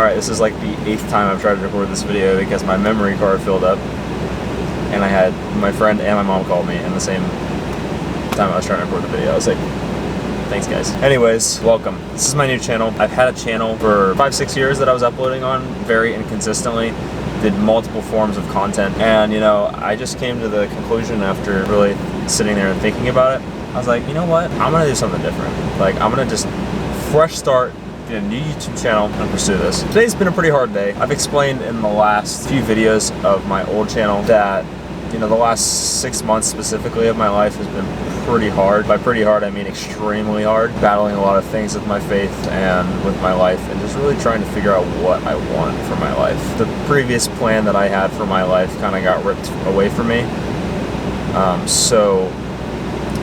Alright, this is like the 8th time I've tried to record this video because my memory card filled up. And I had my friend and my mom called me in the same time I was trying to record the video. I was like, thanks guys. Anyways, welcome. This is my new channel. I've had a channel for 5-6 years that I was uploading on very inconsistently. Did multiple forms of content. And you know, I just came to the conclusion after really sitting there and thinking about it. I was like, you know what? I'm gonna do something different. Like, I'm gonna just fresh start, get a new YouTube channel and pursue this. Today's been a pretty hard day. I've explained in the last few videos of my old channel that, you know, the last 6 months specifically of my life has been pretty hard. By pretty hard, I mean extremely hard. Battling a lot of things with my faith and with my life, and just really trying to figure out what I want for my life. The previous plan that I had for my life kind of got ripped away from me. So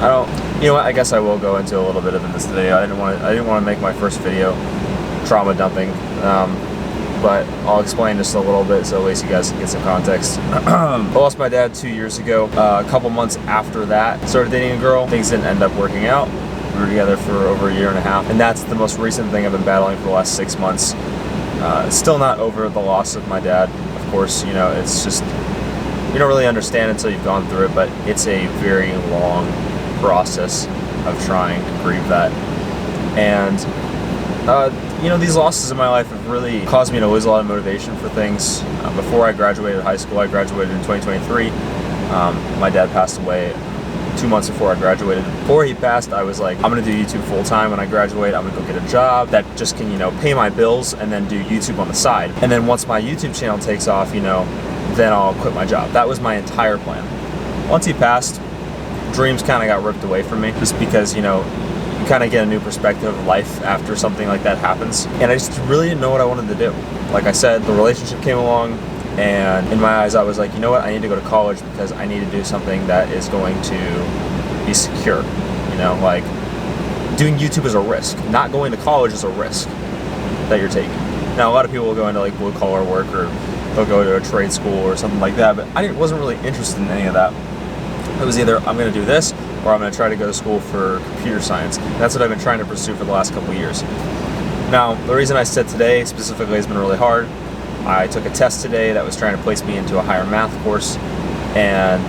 I don't, you know what, I guess I will go into a little bit of it in this video. I didn't want to make my first video trauma dumping, but I'll explain just a little bit so at least you guys can get some context. I lost my dad 2 years ago. A couple months after that, started dating a girl. Things didn't end up working out. We were together for over 1.5 years, and that's the most recent thing I've been battling for the last 6 months. Still not over the loss of my dad, of course. You know, it's just, you don't really understand until you've gone through it, but it's a very long process of trying to grieve that. And you know, these losses in my life have really caused me to lose a lot of motivation for things. Before I graduated high school, I graduated in 2023. My dad passed away 2 months before I graduated. Before he passed, I was like, I'm gonna do YouTube full time when I graduate. I'm gonna go get a job that just can, you know, pay my bills and then do YouTube on the side. And then once my YouTube channel takes off, you know, then I'll quit my job. That was my entire plan. Once he passed, dreams kind of got ripped away from me, just because, you know, you kind of get a new perspective of life after something like that happens. And I just really didn't know what I wanted to do. Like I said, the relationship came along, and in my eyes I was like, you know what, I need to go to college because I need to do something that is going to be secure. You know, like, doing YouTube is a risk. Not going to college is a risk that you're taking. Now, a lot of people will go into like blue collar work, or they'll go to a trade school or something like that, but I wasn't really interested in any of that. It was either I'm going to do this, or I'm going to try to go to school for computer science. That's what I've been trying to pursue for the last couple of years. Now, the reason I said today specifically has been really hard. I took a test today that was trying to place me into a higher math course, and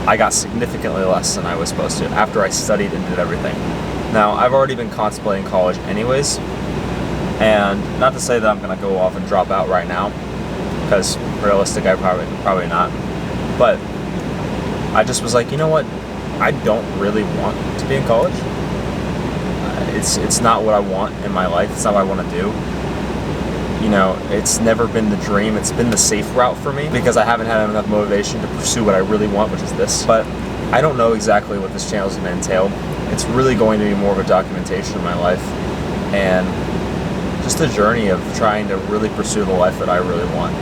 I got significantly less than I was supposed to after I studied and did everything. Now, I've already been contemplating college anyways, and not to say that I'm going to go off and drop out right now, because realistic, I probably not, but I just was like, you know what, I don't really want to be in college. It's not what I want in my life. It's not what I want to do. You know, it's never been the dream. It's been the safe route for me because I haven't had enough motivation to pursue what I really want, which is this. But I don't know exactly what this channel is going to entail. It's really going to be more of a documentation of my life and just a journey of trying to really pursue the life that I really want,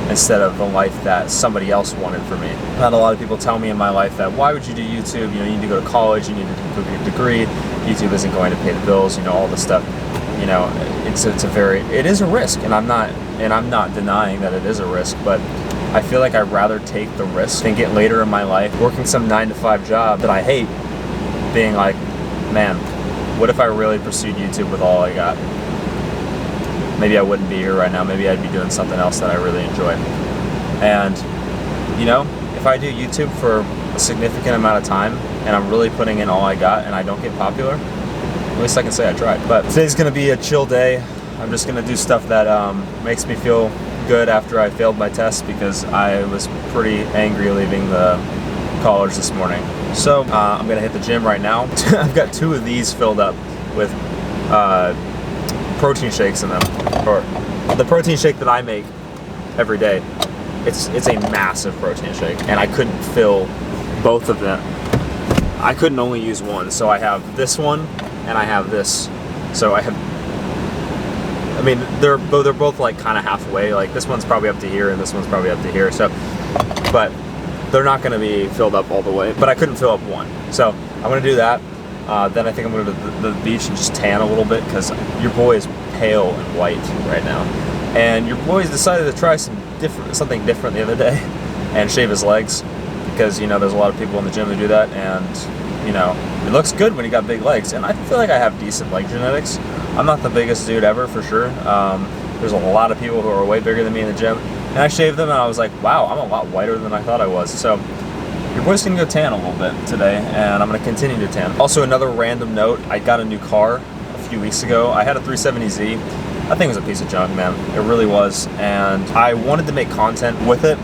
instead of the life that somebody else wanted for me. I had a lot of people tell me in my life that, why would you do YouTube? You know, you need to go to college, you need to complete your degree, YouTube isn't going to pay the bills, you know, all this stuff. You know, it is a risk, and I'm not denying that it is a risk, but I feel like I'd rather take the risk than get later in my life working some 9-to-5 job that I hate, being like, man, what if I really pursued YouTube with all I got? Maybe I wouldn't be here right now. Maybe I'd be doing something else that I really enjoy. And, you know, if I do YouTube for a significant amount of time and I'm really putting in all I got and I don't get popular, at least I can say I tried. But today's gonna be a chill day. I'm just gonna do stuff that makes me feel good after I failed my test, because I was pretty angry leaving the college this morning. So I'm gonna hit the gym right now. I've got 2 of these filled up with protein shakes in them, or the protein shake that I make every day. It's a massive protein shake, and I couldn't fill both of them. I couldn't only use one, so I have this one and I have this. So I mean, they're both like kind of halfway. Like, this one's probably up to here and this one's probably up to here. So, but they're not going to be filled up all the way. But I couldn't fill up one, so I'm going to do that. Then I think I'm going to go to the beach and just tan a little bit, because your boy is pale and white right now. And your boy's decided to try something different the other day and shave his legs, because, you know, there's a lot of people in the gym who do that, and, you know, it looks good when you got big legs. And I feel like I have decent leg genetics. I'm not the biggest dude ever, for sure. There's a lot of people who are way bigger than me in the gym. And I shaved them and I was like, wow, I'm a lot whiter than I thought I was. So your boy's gonna go tan a little bit today, and I'm gonna continue to tan. Also, another random note, I got a new car a few weeks ago. I had a 370Z. That thing was a piece of junk, man. It really was. And I wanted to make content with it,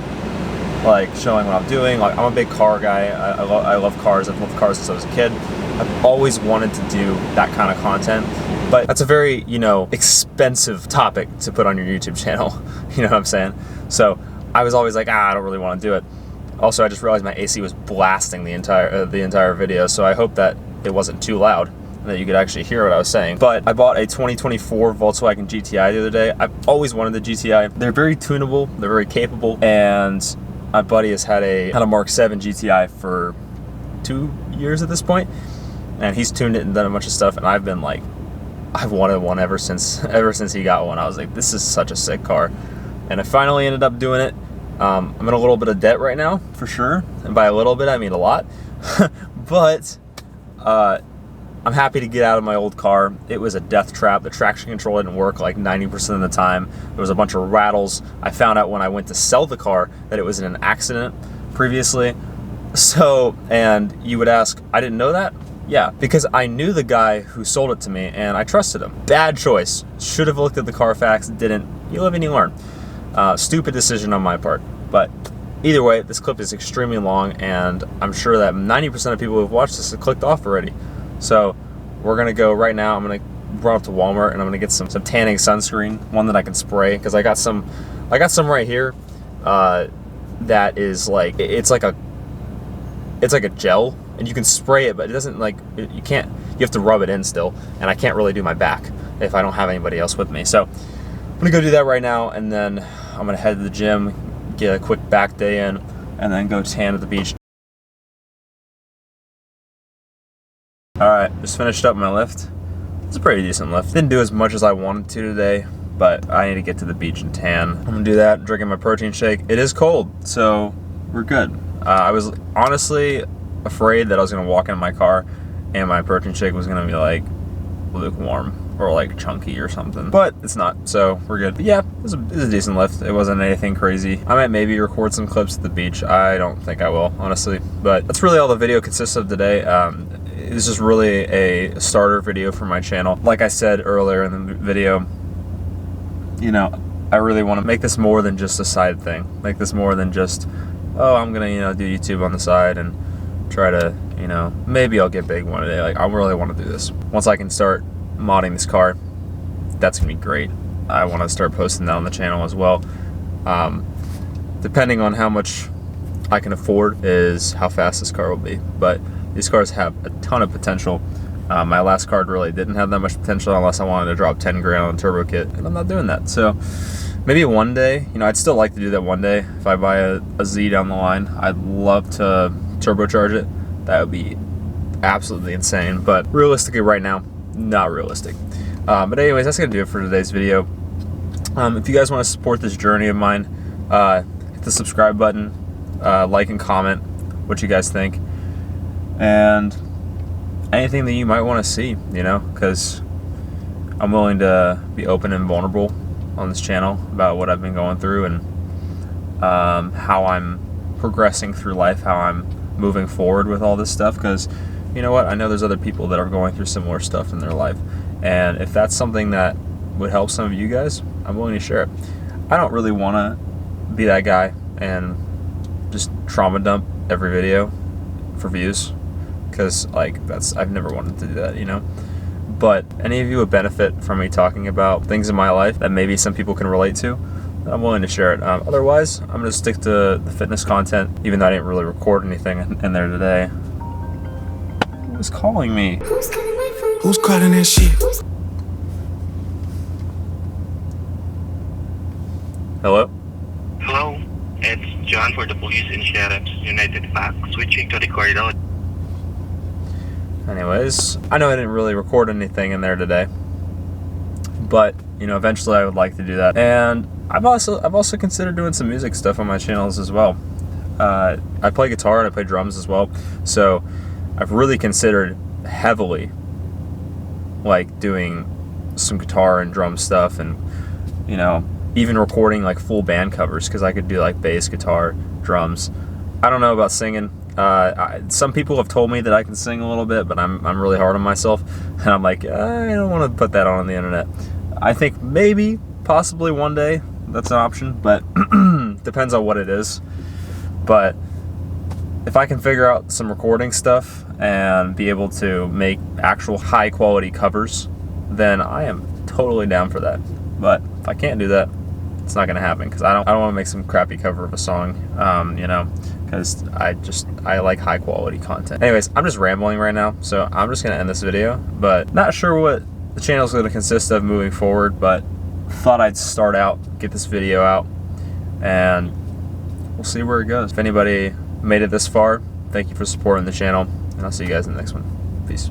like showing what I'm doing. Like, I'm a big car guy. I love cars. I've loved cars since I was a kid. I've always wanted to do that kind of content. But that's a very, you know, expensive topic to put on your YouTube channel. You know what I'm saying? So I was always like, I don't really want to do it. Also, I just realized my AC was blasting the entire video, so I hope that it wasn't too loud and that you could actually hear what I was saying. But I bought a 2024 Volkswagen GTI the other day. I've always wanted the GTI. They're very tunable, they're very capable, and my buddy has had a Mark 7 GTI for 2 years at this point, and he's tuned it and done a bunch of stuff, and I've been like, I've wanted one ever since he got one. I was like, this is such a sick car. And I finally ended up doing it. I'm in a little bit of debt right now, for sure. And by a little bit, I mean a lot. But I'm happy to get out of my old car. It was a death trap. The traction control didn't work like 90% of the time. There was a bunch of rattles. I found out when I went to sell the car that it was in an accident previously. So, and you would ask, I didn't know that? Yeah, because I knew the guy who sold it to me and I trusted him. Bad choice. Should have looked at the Carfax, didn't. You live and you learn. Stupid decision on my part. But either way, this clip is extremely long, and I'm sure that 90% of people who have watched this have clicked off already. So we're gonna go right now. I'm gonna run up to Walmart and I'm gonna get some tanning sunscreen, one that I can spray, because I got some right here that is like, it's like a gel, and you can spray it, but it doesn't like, you have to rub it in still, and I can't really do my back if I don't have anybody else with me. So I'm gonna go do that right now, and then I'm gonna head to the gym, get a quick back day in, and then go tan at the beach. Alright, just finished up my lift. It's a pretty decent lift. Didn't do as much as I wanted to today, but I need to get to the beach and tan. I'm gonna do that, drinking my protein shake. It is cold, so we're good. I was honestly afraid that I was gonna walk in my car and my protein shake was gonna be like lukewarm or like chunky or something, but it's not, so we're good. But yeah, it was a decent lift. It wasn't anything crazy. I might maybe record some clips at the beach. I don't think I will, honestly, but that's really all the video consists of today. It's just really a starter video for my channel. Like I said earlier in the video, you know, I really want to make this more than just a side thing. Make this more than just, oh, I'm gonna, you know, do YouTube on the side and try to, you know, maybe I'll get big one day. Like, I really want to do this. Once I can start modding this car, that's gonna be great. I want to start posting that on the channel as well. Depending on how much I can afford is how fast this car will be, but these cars have a ton of potential. My last car really didn't have that much potential unless I wanted to drop 10 grand on a turbo kit, and I'm not doing that. So maybe one day, you know, I'd still like to do that one day. If I buy a Z down the line, I'd love to turbocharge it. That would be absolutely insane, but realistically right now, not realistic. But anyways, that's gonna do it for today's video. If you guys want to support this journey of mine, hit the subscribe button, like and comment what you guys think, and anything that you might want to see, you know, because I'm willing to be open and vulnerable on this channel about what I've been going through and how I'm progressing through life, how I'm moving forward with all this stuff, because you know what, I know there's other people that are going through similar stuff in their life, and if that's something that would help some of you guys, I'm willing to share it. I don't really want to be that guy and just trauma dump every video for views, because like I've never wanted to do that, you know. But any of you would benefit from me talking about things in my life that maybe some people can relate to, I'm willing to share it. Otherwise, I'm gonna stick to the fitness content, even though I didn't really record anything in there today. Who's calling me? Who's calling my phone? Who's calling that shit? Hello? Hello, it's John for the Police and Sheriff's United PAC, switching to the corridor. Anyways, I know I didn't really record anything in there today, but you know, eventually I would like to do that. And I've also considered doing some music stuff on my channels as well. I play guitar and I play drums as well, so I've really considered heavily like doing some guitar and drum stuff and you know, even recording like full band covers, because I could do like bass, guitar, drums. I don't know about singing. Some people have told me that I can sing a little bit, but I'm really hard on myself, and I'm like, I don't want to put that on the internet. I think maybe, possibly one day that's an option, but depends on what it is. But if I can figure out some recording stuff and be able to make actual high quality covers, then I am totally down for that. But if I can't do that, it's not gonna happen, because I don't want to make some crappy cover of a song, you know, because I like high quality content. Anyways, I'm just rambling right now, so I'm just gonna end this video, but not sure what the channel is gonna consist of moving forward, but thought I'd start out, get this video out, and we'll see where it goes. If anybody made it this far, thank you for supporting the channel, and I'll see you guys in the next one. Peace.